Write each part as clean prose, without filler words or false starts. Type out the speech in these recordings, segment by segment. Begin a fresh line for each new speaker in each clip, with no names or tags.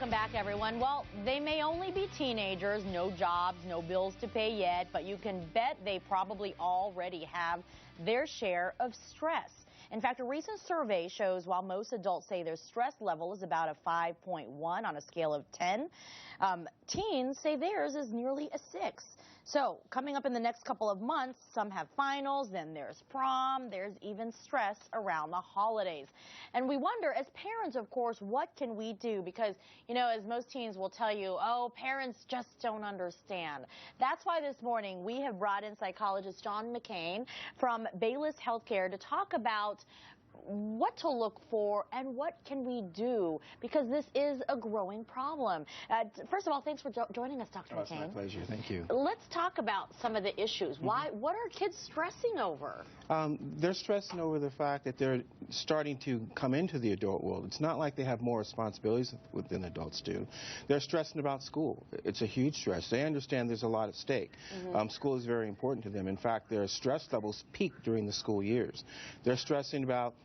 Welcome back, everyone. Well, they may only be teenagers, no jobs, no bills to pay yet, but you can bet they probably already have their share of stress. In fact, a recent survey shows while most adults say their stress level is about a 5.1 on a scale of 10, teens say theirs is nearly a 6. So coming up in the next couple of months, some have finals, then there's prom, there's even stress around the holidays. And we wonder, as parents, of course, what can we do? Because, you know, as most teens will tell you, oh, parents just don't understand. That's why this morning we have brought in psychologist John McCain from Bayless Healthcare to talk about what to look for and what can we do, because this is a growing problem. First of all, thanks for joining us, Dr. McCain.
It's my pleasure. Thank you.
Let's talk about some of the issues. What are kids stressing over?
They're stressing over the fact that they're starting to come into the adult world. It's not like they have more responsibilities than adults do. They're stressing about school. It's a huge stress. They understand there's a lot at stake. School is very important to them. In fact, their stress levels peak during the school years. They're stressing about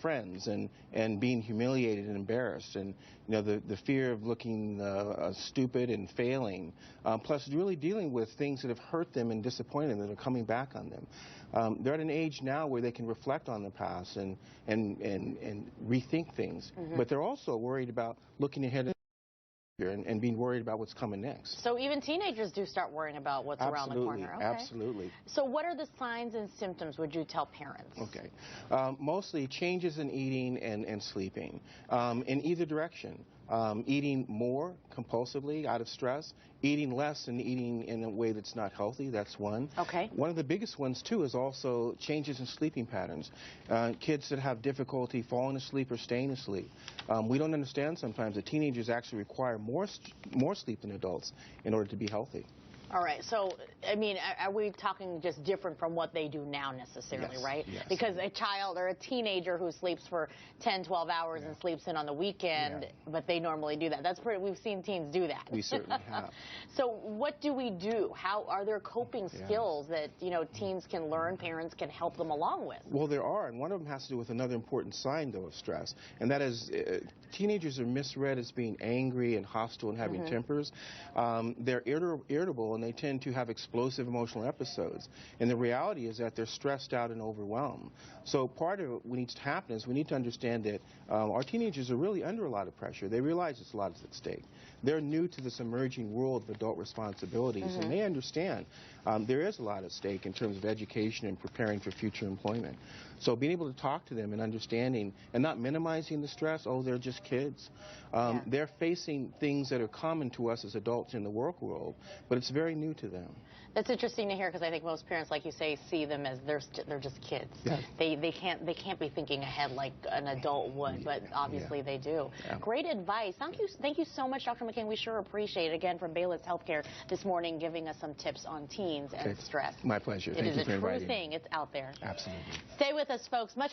friends and being humiliated and embarrassed, and you know, the fear of looking stupid and failing, plus really dealing with things that have hurt them and disappointed them that are coming back on them. They're at an age now where they can reflect on the past and rethink things, but they're also worried about looking ahead and being worried about what's coming next.
So even teenagers do start worrying about what's around the corner. Okay.
Absolutely.
So what are the signs and symptoms would you tell parents?
Okay. Mostly changes in eating and sleeping, in either direction. Eating more compulsively out of stress, eating less and eating in a way that's not healthy, that's one.
Okay.
One of the biggest ones, too, is also changes in sleeping patterns. Kids that have difficulty falling asleep or staying asleep. We don't understand sometimes that teenagers actually require more sleep than adults in order to be healthy.
All right, so, I mean, are we talking just different from what they do now necessarily,
yes,
right?
Yes.
Because a child or a teenager who sleeps for 10, 12 hours and sleeps in on the weekend, but they normally do that. That's pretty, we've seen teens do that.
We certainly have.
So what do we do? How are there coping skills that, you know, teens can learn, parents can help them along with?
Well, there are, and one of them has to do with another important sign, though, of stress, and that is teenagers are misread as being angry and hostile and having tempers. They're irritable, and they tend to have explosive emotional episodes. And the reality is that they're stressed out and overwhelmed. So part of what needs to happen is we need to understand that our teenagers are really under a lot of pressure. They realize it's a lot at stake. They're new to this emerging world of adult responsibilities, and they understand there is a lot at stake in terms of education and preparing for future employment. So being able to talk to them and understanding and not minimizing the stress, oh, they're just kids. They're facing things that are common to us as adults in the work world, but it's very new to them.
That's interesting to hear, because I think most parents, like you say, see them as they're just kids.
Yes.
They can't be thinking ahead like an adult would, but obviously they do. Great advice. Thank you so much, Dr. McCain. We sure appreciate it. Again, from Bayless Healthcare this morning, giving us some tips on teens and stress.
My pleasure.
It is a true thing. It's out there.
Absolutely.
Stay with us, folks. Much